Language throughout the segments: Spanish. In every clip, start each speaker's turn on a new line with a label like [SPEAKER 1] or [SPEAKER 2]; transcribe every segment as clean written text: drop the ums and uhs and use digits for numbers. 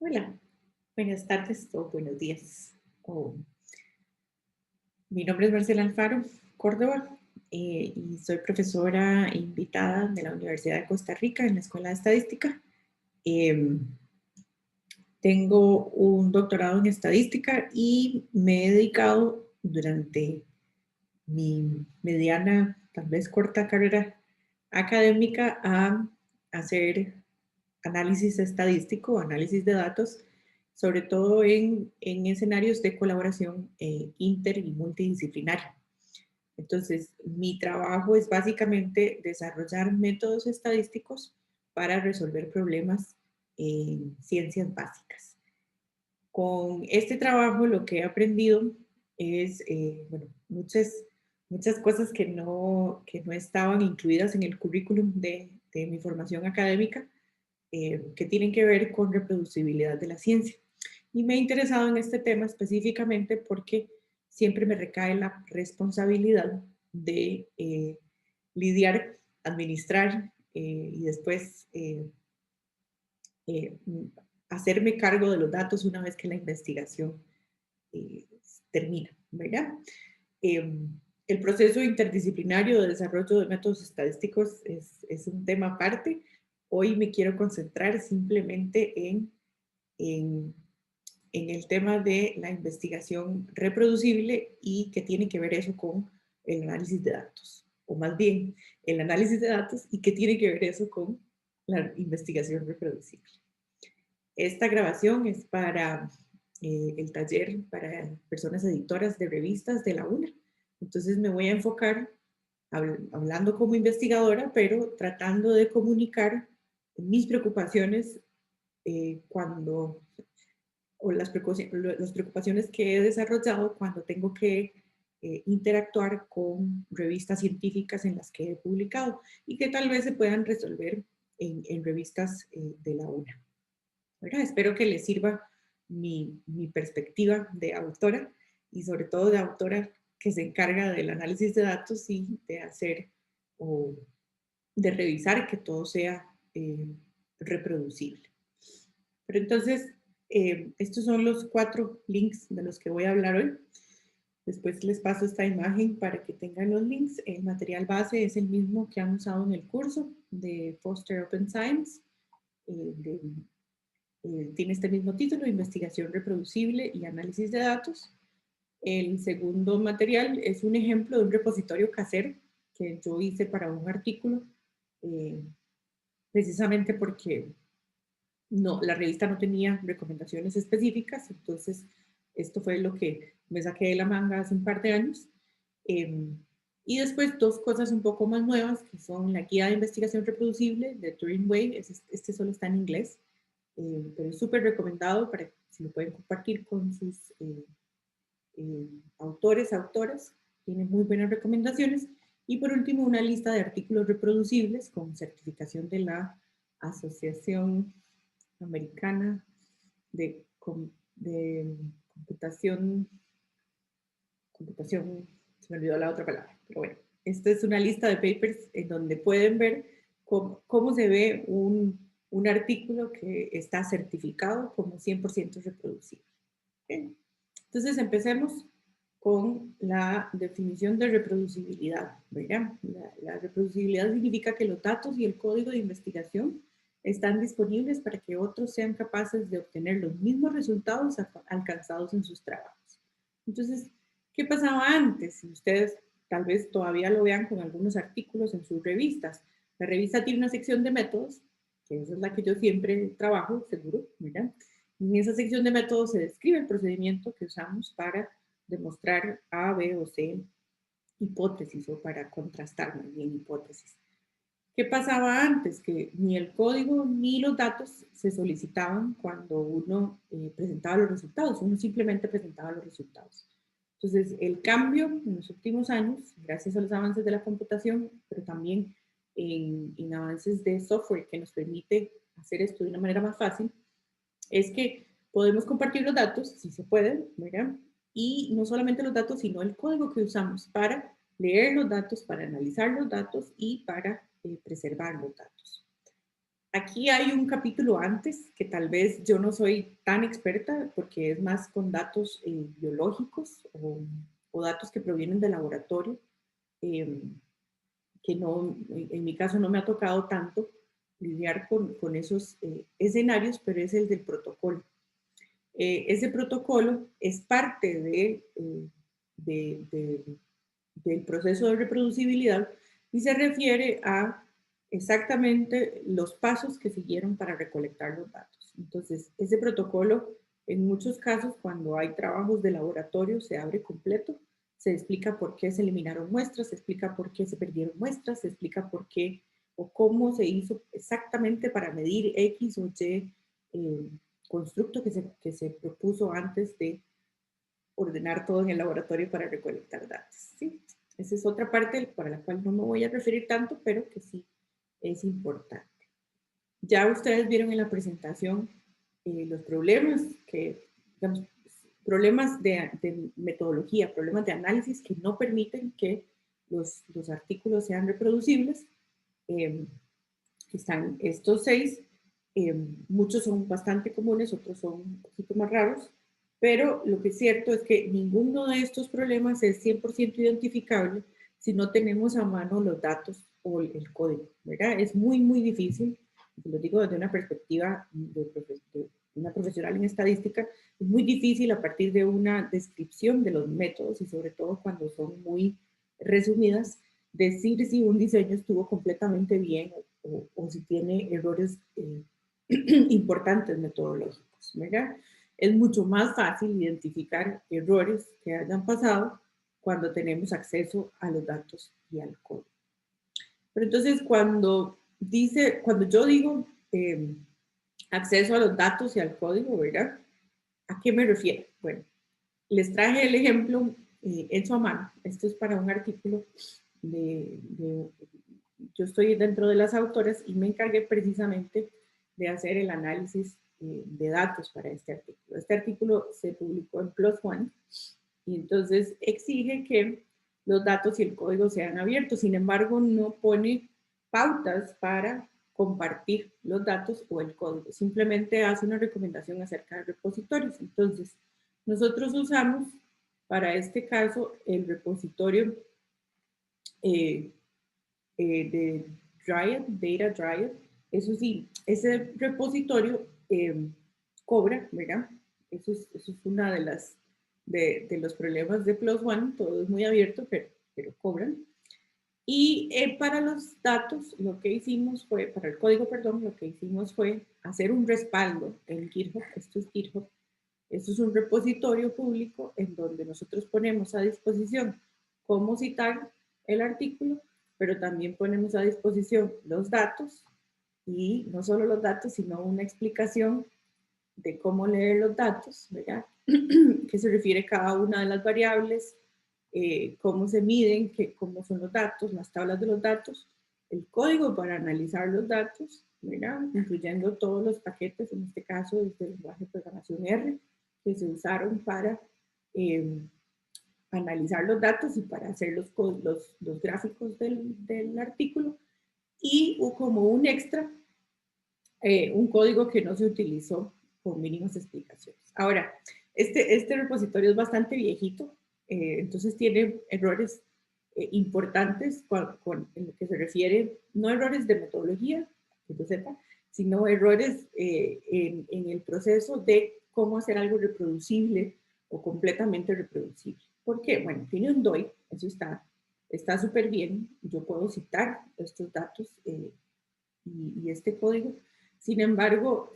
[SPEAKER 1] Hola, buenas tardes o buenos días. Mi nombre es Marcela Alfaro Córdoba y soy profesora invitada de la Universidad de Costa Rica en la Escuela de Estadística. Em, Tengo un doctorado en estadística y me he dedicado durante mi mediana, tal vez corta carrera académica a hacer análisis estadístico, análisis de datos, sobre todo en escenarios de colaboración inter y multidisciplinaria. Entonces, mi trabajo es básicamente desarrollar métodos estadísticos para resolver problemas en ciencias básicas. Con este trabajo lo que he aprendido es, bueno, muchas cosas que no estaban incluidas en el currículum de mi formación académica, que tienen que ver con reproducibilidad de la ciencia. Y me he interesado en este tema específicamente porque siempre me recae la responsabilidad de lidiar, administrar y después eh, hacerme cargo de los datos una vez que la investigación eh, termina, ¿verdad? Eh, el proceso interdisciplinario de desarrollo de métodos estadísticos es un tema aparte. Hoy me quiero concentrar simplemente en, en el tema de la investigación reproducible y qué tiene que ver eso con el análisis de datos, o más bien el análisis de datos y qué tiene que ver eso con la investigación reproducible. Esta grabación es para el taller para personas editoras de revistas de la UNA. Entonces me voy a enfocar hablando como investigadora, pero tratando de comunicar mis preocupaciones cuando, o las preocupaciones que he desarrollado cuando tengo que interactuar con revistas científicas en las que he publicado y que tal vez se puedan resolver en revistas de la UNA. ¿Verdad? Espero que les sirva mi perspectiva de autora y sobre todo de autora que se encarga del análisis de datos y de hacer o de revisar que todo sea reproducible. Pero entonces, estos son los 4 links de los que voy a hablar hoy. Después les paso esta imagen para que tengan los links. El material base es el mismo que han usado en el curso de Foster Open Science, de tiene este mismo título, Investigación Reproducible y Análisis de Datos. El segundo material es un ejemplo de un repositorio casero que yo hice para un artículo, eh, precisamente porque la revista no tenía recomendaciones específicas, entonces esto fue lo que me saqué de la manga hace un par de años. Eh, y después 2 cosas un poco más nuevas, que son la guía de investigación reproducible de Turing Way, este solo está en inglés, pero es súper recomendado para si lo pueden compartir con sus autores, autoras, tiene muy buenas recomendaciones. Y por último, una lista de artículos reproducibles con certificación de la Asociación Americana de, de computación, se me olvidó la otra palabra, pero bueno, esta es una lista de papers en donde pueden ver cómo se ve un artículo que está certificado como 100% reproducible. ¿Okay? Entonces empecemos con la definición de reproducibilidad. ¿Verdad? La reproducibilidad significa que los datos y el código de investigación están disponibles para que otros sean capaces de obtener los mismos resultados alcanzados en sus trabajos. Entonces, ¿qué pasaba antes? Si ustedes tal vez todavía lo vean con algunos artículos en sus revistas. La revista tiene una sección de métodos, que esa es la que yo siempre trabajo, seguro, ¿verdad? En esa sección de métodos se describe el procedimiento que usamos para demostrar A, B o C hipótesis o para contrastar más bien hipótesis. ¿Qué pasaba antes? Que ni el código ni los datos se solicitaban cuando uno presentaba los resultados, uno simplemente presentaba los resultados. Entonces, el cambio en los últimos años, gracias a los avances de la computación, pero también en avances de software que nos permite hacer esto de una manera más fácil, es que podemos compartir los datos, si se puede, ¿verdad? Y no solamente los datos, sino el código que usamos para leer los datos, para analizar los datos y para preservar los datos. Aquí hay un capítulo antes que tal vez yo no soy tan experta porque es más con datos biológicos o datos que provienen del laboratorio, eh, que no, en mi caso no me ha tocado tanto lidiar con esos escenarios, pero es el del protocolo. Ese protocolo es parte de, de, del proceso de reproducibilidad y se refiere a exactamente los pasos que siguieron para recolectar los datos. Entonces, ese protocolo, en muchos casos, cuando hay trabajos de laboratorio, se abre completo, se explica por qué se eliminaron muestras, se explica por qué se perdieron muestras, se explica por qué o cómo se hizo exactamente para medir X o Y constructo que se propuso antes de ordenar todo en el laboratorio para recolectar datos. ¿Sí? Esa es otra parte para la cual no me voy a referir tanto, pero que sí es importante. Ya ustedes vieron en la presentación los problemas digamos, problemas de metodología, problemas de análisis que no permiten que los artículos sean reproducibles. Están estos 6, muchos son bastante comunes, otros son un poquito más raros, pero lo que es cierto es que ninguno de estos problemas es 100% identificable si no tenemos a mano los datos o el código, ¿verdad? Es muy, muy difícil, lo digo desde una perspectiva de una profesional en estadística, es muy difícil a partir de una descripción de los métodos y sobre todo cuando son muy resumidas, decir si un diseño estuvo completamente bien o si tiene errores importantes metodológicos, ¿verdad? Es mucho más fácil identificar errores que hayan pasado cuando tenemos acceso a los datos y al código. Pero entonces cuando yo digo acceso a los datos y al código, ¿verdad? ¿A qué me refiero? Bueno, les traje el ejemplo hecho a mano. Esto es para un artículo yo estoy dentro de las autoras y me encargué precisamente de hacer el análisis de datos para este artículo. Este artículo se publicó en PLOS ONE y entonces exige que los datos y el código sean abiertos. Sin embargo, no pone pautas para compartir los datos o el código. Simplemente hace una recomendación acerca de repositorios. Entonces, nosotros usamos para este caso el repositorio de Dryad, Data Dryad. Eso sí, ese repositorio cobra, ¿verdad? Eso es una de los problemas de PLOS ONE, todo es muy abierto, pero cobran. Y para los datos, lo que hicimos fue, para el código, perdón, lo que hicimos fue hacer un respaldo en GitHub. Esto es GitHub. Esto es un repositorio público en donde nosotros ponemos a disposición cómo citar el artículo, pero también ponemos a disposición los datos y no solo los datos, sino una explicación de cómo leer los datos, ¿verdad? Que se refiere a cada una de las variables, cómo se miden, cómo son los datos, las tablas de los datos, el código para analizar los datos, ¿verdad? Incluyendo todos los paquetes, en este caso desde el lenguaje de programación R, que se usaron para analizar los datos y para hacer los gráficos del artículo, y como un extra, un código que no se utilizó con mínimas explicaciones. Ahora, este repositorio es bastante viejito, entonces tiene errores importantes en lo que se refiere, no errores de metodología, que yo sepa, sino errores en el proceso de cómo hacer algo reproducible o completamente reproducible. ¿Por qué? Bueno, tiene un DOI, eso está súper bien, yo puedo citar estos datos y este código. Sin embargo,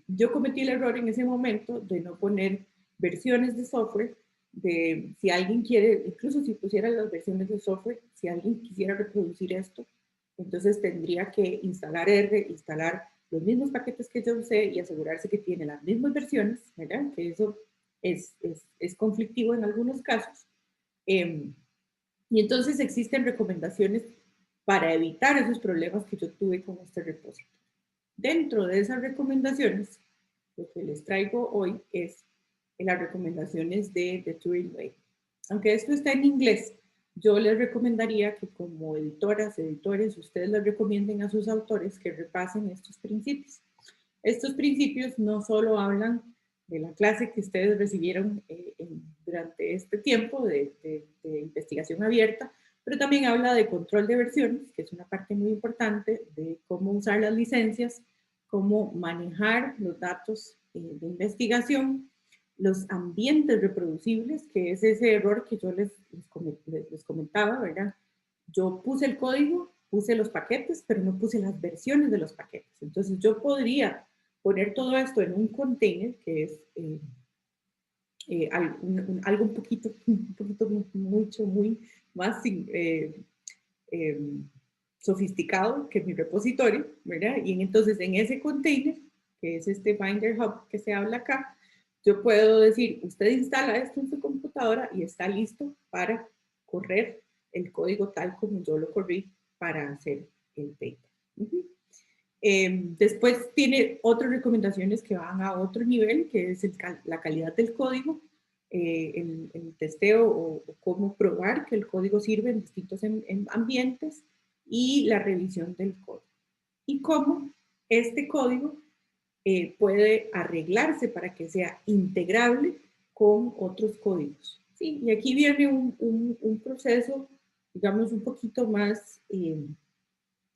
[SPEAKER 1] yo cometí el error en ese momento de no poner versiones de software, de si alguien quiere, incluso si pusiera las versiones de software, si alguien quisiera reproducir esto, entonces tendría que instalar R, instalar los mismos paquetes que yo usé y asegurarse que tiene las mismas versiones, ¿verdad? Que eso es conflictivo en algunos casos. Y entonces existen recomendaciones para evitar esos problemas que yo tuve con este repositorio. Dentro de esas recomendaciones, lo que les traigo hoy es las recomendaciones de The Turing Way. Aunque esto está en inglés, yo les recomendaría que como editoras, editores, ustedes les recomienden a sus autores que repasen estos principios. Estos principios no solo hablan de la clase que ustedes recibieron durante este tiempo de investigación abierta, pero también habla de control de versiones, que es una parte muy importante, de cómo usar las licencias, cómo manejar los datos de investigación, los ambientes reproducibles, que es ese error que yo les comentaba, ¿verdad? Yo puse el código, puse los paquetes, pero no puse las versiones de los paquetes. Entonces yo podría poner todo esto en un container, que es algo un poquito mucho, muy más sofisticado que mi repositorio, ¿verdad? Y entonces en ese container, que es este Binder Hub que se habla acá, yo puedo decir, usted instala esto en su computadora y está listo para correr el código tal como yo lo corrí para hacer el paper. Después tiene otras recomendaciones que van a otro nivel, que es la calidad del código, el testeo o cómo probar que el código sirve en distintos ambientes y la revisión del código. Y cómo este código puede arreglarse para que sea integrable con otros códigos. ¿Sí? Y aquí viene un proceso, digamos, un poquito más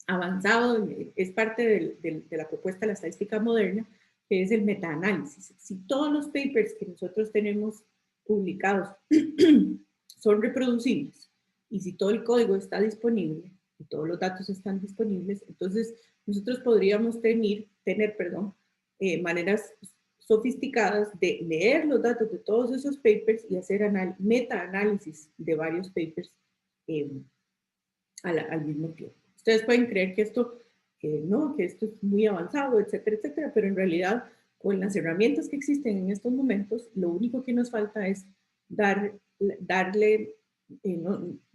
[SPEAKER 1] avanzado, es parte de la propuesta de la estadística moderna, que es el metaanálisis. Si todos los papers que nosotros tenemos publicados son reproducibles y si todo el código está disponible y todos los datos están disponibles, entonces nosotros podríamos tener maneras sofisticadas de leer los datos de todos esos papers y hacer metaanálisis de varios papers al mismo tiempo. Ustedes pueden creer que esto, no, que esto es muy avanzado, etcétera, etcétera, pero en realidad con las herramientas que existen en estos momentos, lo único que nos falta es dar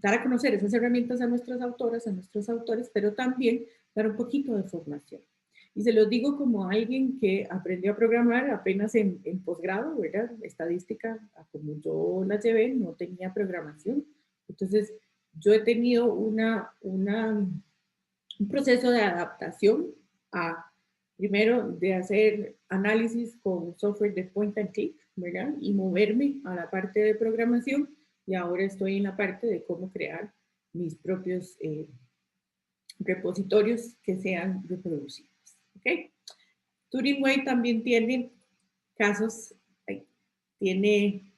[SPEAKER 1] a conocer esas herramientas a nuestras autoras, a nuestros autores, pero también dar un poquito de formación. Y se los digo como alguien que aprendió a programar apenas en posgrado, ¿verdad? Estadística, como yo la llevé, no tenía programación. Entonces, yo he tenido un proceso de adaptación a, primero, de hacer análisis con software de point and click, ¿verdad? Y moverme a la parte de programación y ahora estoy en la parte de cómo crear mis propios repositorios que sean reproducibles, ¿ok? Turingway también tiene casos, tiene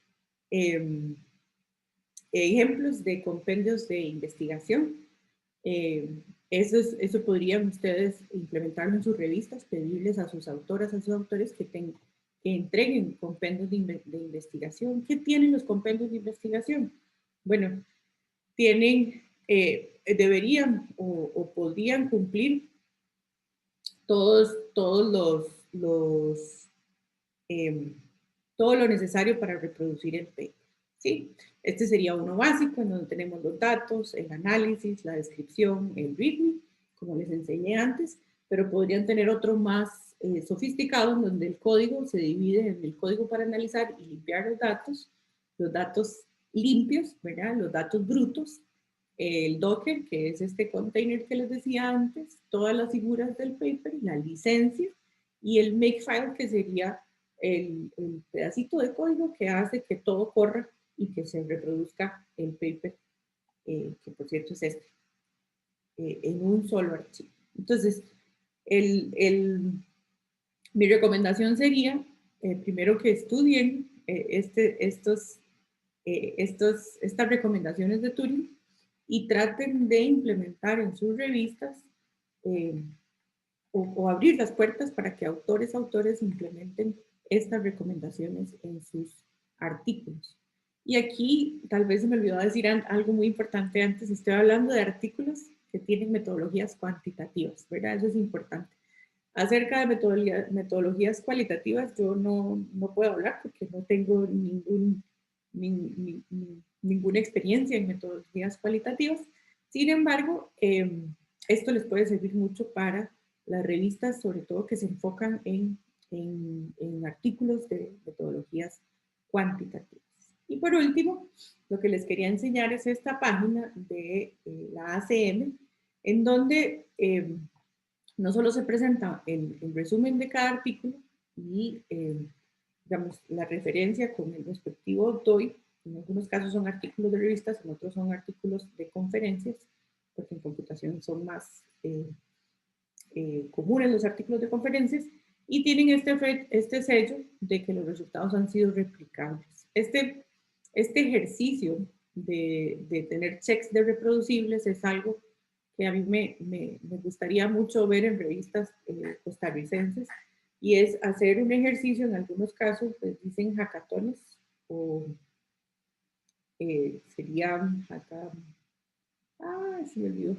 [SPEAKER 1] ejemplos de compendios de investigación. Eso podrían ustedes implementarlo en sus revistas, pedirles a sus autoras, a sus autores que entreguen compendios de investigación. ¿Qué tienen los compendios de investigación? Bueno, deberían o podrían cumplir todos todo lo necesario para reproducir el paper. ¿Sí? Este sería uno básico, en donde tenemos los datos, el análisis, la descripción, el readme, como les enseñé antes, pero podrían tener otro más sofisticado, en donde el código se divide en el código para analizar y limpiar los datos limpios, ¿verdad? Los datos brutos, el Docker, que es este container que les decía antes, todas las figuras del paper, la licencia, y el makefile, que sería el pedacito de código que hace que todo corra y que se reproduzca el paper, que por cierto es este, en un solo archivo. Entonces, mi recomendación sería, primero que estudien estas recomendaciones de Turing y traten de implementar en sus revistas o abrir las puertas para que autores implementen estas recomendaciones en sus artículos. Y aquí tal vez se me olvidó decir algo muy importante antes. Estoy hablando de artículos que tienen metodologías cuantitativas, ¿verdad? Eso es importante. Acerca de metodologías cualitativas, yo no puedo hablar porque no tengo ninguna experiencia en metodologías cualitativas. Sin embargo, esto les puede servir mucho para las revistas, sobre todo que se enfocan en artículos de metodologías cuantitativas. Y por último, lo que les quería enseñar es esta página de la ACM, en donde no solo se presenta el resumen de cada artículo y, digamos, la referencia con el respectivo DOI. En algunos casos son artículos de revistas, en otros son artículos de conferencias, porque en computación son más comunes los artículos de conferencias, y tienen este sello de que los resultados han sido replicables. Este ejercicio de tener checks de reproducibles es algo que a mí me gustaría mucho ver en revistas costarricenses, y es hacer un ejercicio, en algunos casos pues dicen hackatones, o serían se me olvidó,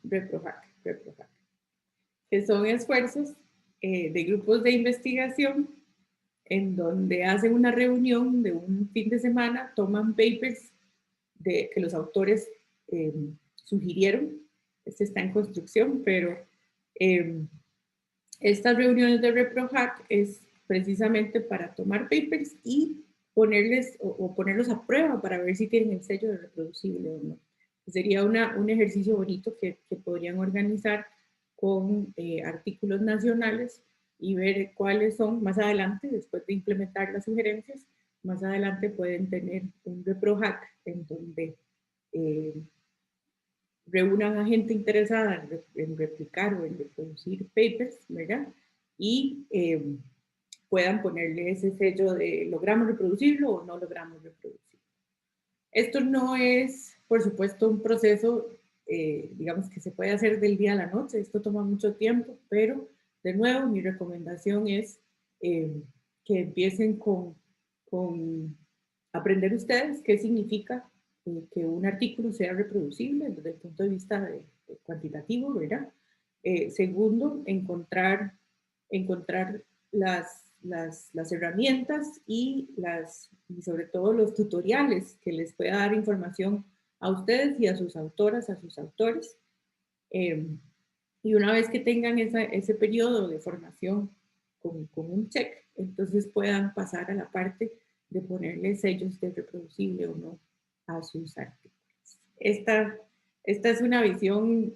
[SPEAKER 1] ReproHack, que son esfuerzos de grupos de investigación en donde hacen una reunión de un fin de semana, toman papers que los autores eh, sugirieron. Este está en construcción, pero estas reuniones de ReproHack es precisamente para tomar papers y ponerles o ponerlos a prueba para ver si tienen el sello de reproducible o no. Sería un ejercicio bonito que podrían organizar con artículos nacionales y ver cuáles son más adelante, después de implementar las sugerencias, más adelante pueden tener un ReproHack en donde reúnan a gente interesada en replicar o en reproducir papers, ¿verdad? Y puedan ponerle ese sello de logramos reproducirlo o no logramos reproducirlo. Esto no es, por supuesto, un proceso, digamos, que se puede hacer del día a la noche. Esto toma mucho tiempo, pero de nuevo, mi recomendación es que empiecen con aprender ustedes qué significa que un artículo sea reproducible desde el punto de vista de cuantitativo, ¿verdad? Segundo, encontrar las herramientas y sobre todo los tutoriales que les pueda dar información a ustedes y a sus autoras, a sus autores. Y una vez que tengan ese periodo de formación con un check, entonces puedan pasar a la parte de ponerle sellos de reproducible o no a sus artículos. Esta es una visión,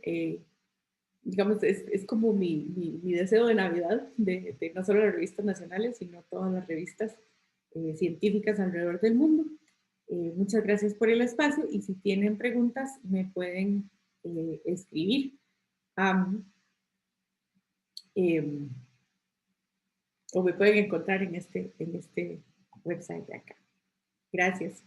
[SPEAKER 1] digamos, es como mi deseo de Navidad, de no solo las revistas nacionales, sino todas las revistas científicas alrededor del mundo. Muchas gracias por el espacio, y si tienen preguntas me pueden escribir o me pueden encontrar en este website de acá. Gracias.